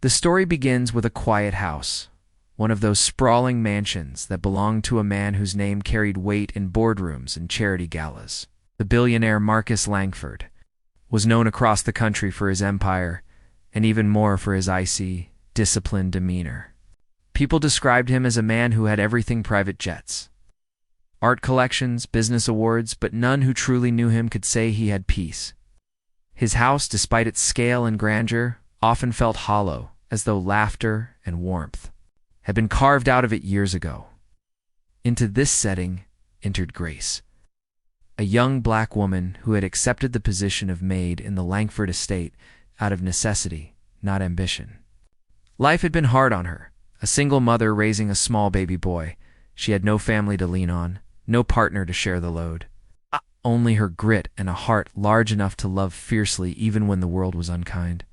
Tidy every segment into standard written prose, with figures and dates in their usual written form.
The story begins with a quiet house, one of those sprawling mansions that belonged to a man whose name carried weight in boardrooms and charity galas. The billionaire Marcus Langford was known across the country for his empire, and even more for his icy, disciplined demeanor. People described him as a man who had everything: private jets, art collections, business awards, but none who truly knew him could say he had peace. His house, despite its scale and grandeur, often felt hollow, as though laughter and warmth had been carved out of it years ago. Into this setting entered Grace, a young black woman who had accepted the position of maid in the Langford estate out of necessity, not ambition. Life had been hard on her, a single mother raising a small baby boy. She had no family to lean on, no partner to share the load. Only her grit and a heart large enough to love fiercely even when the world was unkind.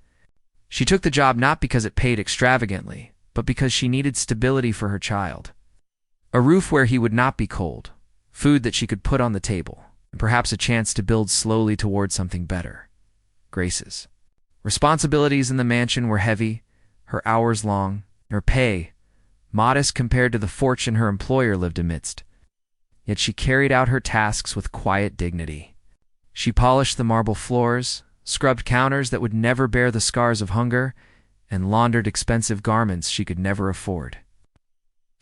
She took the job not because it paid extravagantly, but because she needed stability for her child. A roof where he would not be cold, food that she could put on the table, and perhaps a chance to build slowly toward something better. Grace's responsibilities in the mansion were heavy, her hours long, her pay modest compared to the fortune her employer lived amidst. Yet she carried out her tasks with quiet dignity. She polished the marble floors, scrubbed counters that would never bear the scars of hunger, and laundered expensive garments she could never afford.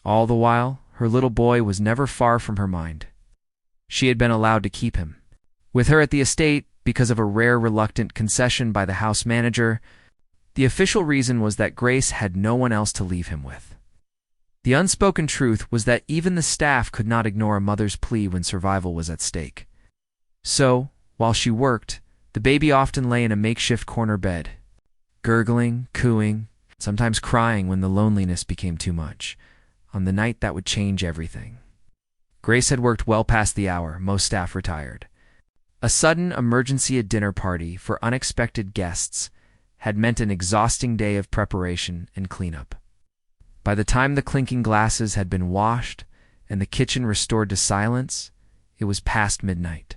All the while, her little boy was never far from her mind. She had been allowed to keep him with her at the estate because of a rare reluctant concession by the house manager. The official reason was that Grace had no one else to leave him with. The unspoken truth was that even the staff could not ignore a mother's plea when survival was at stake. So, while she worked, the baby often lay in a makeshift corner bed, gurgling, cooing, sometimes crying when the loneliness became too much, on the night that would change everything. Grace had worked well past the hour, most staff retired. A sudden emergency at dinner party for unexpected guests had meant an exhausting day of preparation and cleanup. By the time the clinking glasses had been washed and the kitchen restored to silence, it was past midnight.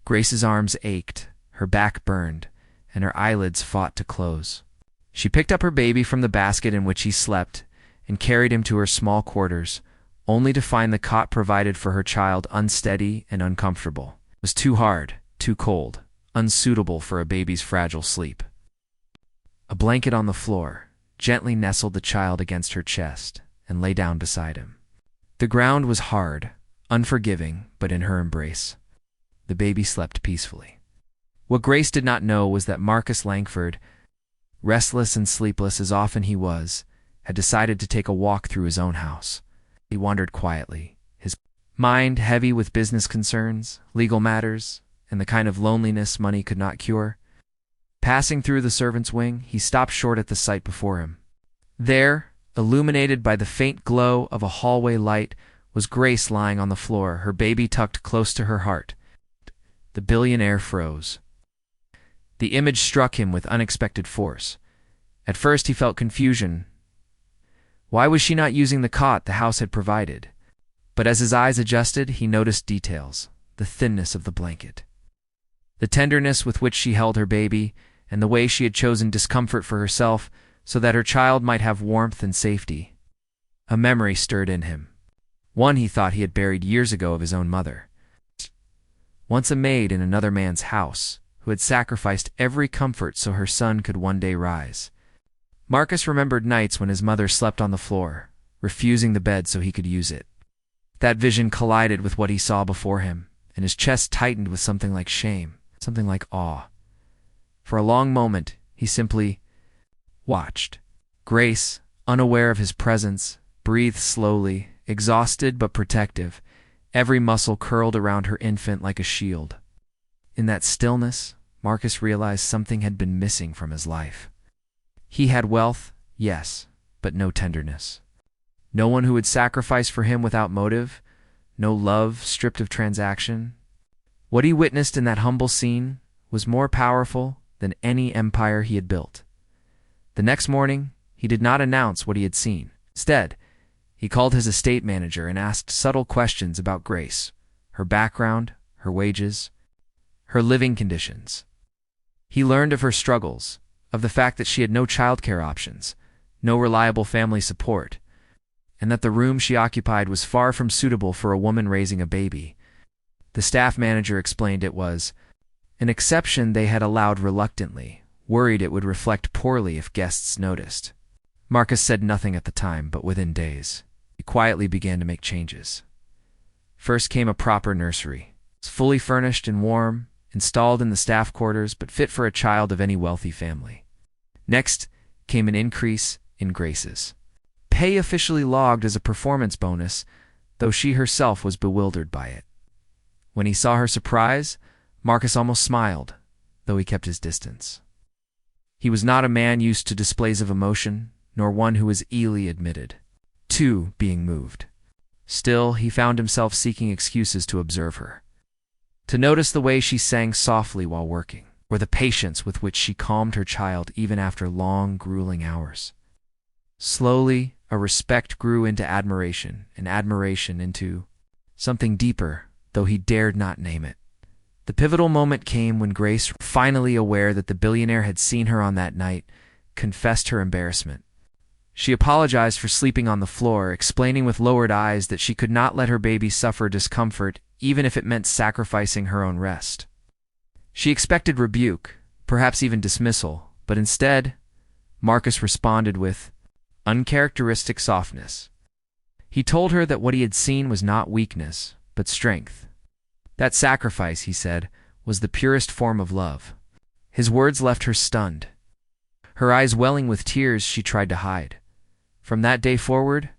Grace's arms ached, her back burned, and her eyelids fought to close. She picked up her baby from the basket in which he slept and carried him to her small quarters, only to find the cot provided for her child unsteady and uncomfortable. It was too hard, too cold, unsuitable for a baby's fragile sleep. A blanket on the floor gently nestled the child against her chest and lay down beside him. The ground was hard, unforgiving, but in her embrace, the baby slept peacefully. What Grace did not know was that Marcus Langford, restless and sleepless as often he was, had decided to take a walk through his own house. He wandered quietly, his mind heavy with business concerns, legal matters, and the kind of loneliness money could not cure. Passing through the servants' wing, he stopped short at the sight before him. There, illuminated by the faint glow of a hallway light, was Grace lying on the floor, her baby tucked close to her heart. The billionaire froze. The image struck him with unexpected force. At first he felt confusion. Why was she not using the cot the house had provided? But as his eyes adjusted, he noticed details: the thinness of the blanket, the tenderness with which she held her baby, and the way she had chosen discomfort for herself so that her child might have warmth and safety. A memory stirred in him, one he thought he had buried years ago of his own mother. Once a maid in another man's house, who had sacrificed every comfort so her son could one day rise. Marcus remembered nights when his mother slept on the floor, refusing the bed so he could use it. That vision collided with what he saw before him, and his chest tightened with something like shame, something like awe. For a long moment, he simply watched. Grace, unaware of his presence, breathed slowly, exhausted but protective, every muscle curled around her infant like a shield. In that stillness, Marcus realized something had been missing from his life. He had wealth, yes, but no tenderness. No one who would sacrifice for him without motive, no love stripped of transaction. What he witnessed in that humble scene was more powerful than any empire he had built. The next morning, he did not announce what he had seen. Instead, he called his estate manager and asked subtle questions about Grace, her background, her wages, her living conditions. He learned of her struggles, of the fact that she had no childcare options, no reliable family support, and that the room she occupied was far from suitable for a woman raising a baby. The staff manager explained it was an exception they had allowed reluctantly, worried it would reflect poorly if guests noticed. Marcus said nothing at the time, but within days, he quietly began to make changes. First came a proper nursery. It was fully furnished and warm, installed in the staff quarters, but fit for a child of any wealthy family. Next came an increase in Grace's pay, officially logged as a performance bonus, though she herself was bewildered by it. When he saw her surprise, Marcus almost smiled, though he kept his distance. He was not a man used to displays of emotion, nor one who was easily admitted to being moved. Still, he found himself seeking excuses to observe her, to notice the way she sang softly while working, or the patience with which she calmed her child even after long, grueling hours. Slowly, a respect grew into admiration, and admiration into something deeper, though he dared not name it. The pivotal moment came when Grace, finally aware that the billionaire had seen her on that night, confessed her embarrassment. She apologized for sleeping on the floor, explaining with lowered eyes that she could not let her baby suffer discomfort, even if it meant sacrificing her own rest. She expected rebuke, perhaps even dismissal, but instead, Marcus responded with uncharacteristic softness. He told her that what he had seen was not weakness, but strength. That sacrifice, he said, was the purest form of love. His words left her stunned. Her eyes welling with tears she tried to hide. From that day forward,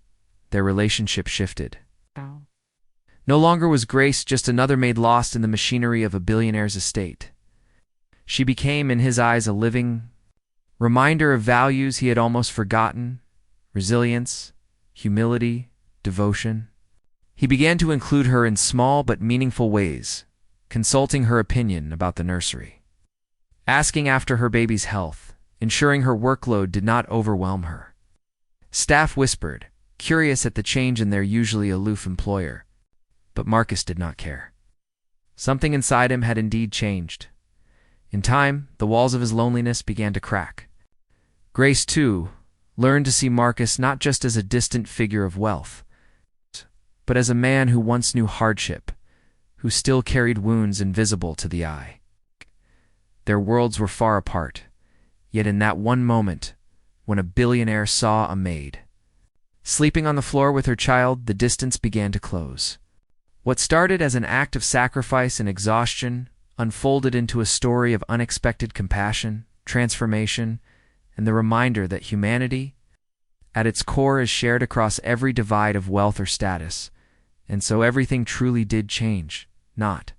their relationship shifted. Wow. No longer was Grace just another maid lost in the machinery of a billionaire's estate. She became, in his eyes, a living reminder of values he had almost forgotten: resilience, humility, devotion. He began to include her in small but meaningful ways, consulting her opinion about the nursery, asking after her baby's health, ensuring her workload did not overwhelm her. Staff whispered, curious at the change in their usually aloof employer, but Marcus did not care. Something inside him had indeed changed. In time, the walls of his loneliness began to crack. Grace, too, learned to see Marcus not just as a distant figure of wealth, but as a man who once knew hardship, who still carried wounds invisible to the eye. Their worlds were far apart, yet in that one moment, when a billionaire saw a maid sleeping on the floor with her child, the distance began to close. What started as an act of sacrifice and exhaustion unfolded into a story of unexpected compassion, transformation, and the reminder that humanity, at its core, is shared across every divide of wealth or status, and so everything truly did change, not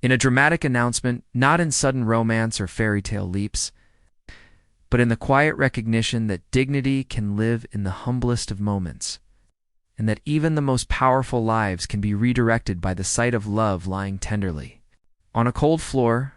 in a dramatic announcement, not in sudden romance or fairy tale leaps, but in the quiet recognition that dignity can live in the humblest of moments, and that even the most powerful lives can be redirected by the sight of love lying tenderly on a cold floor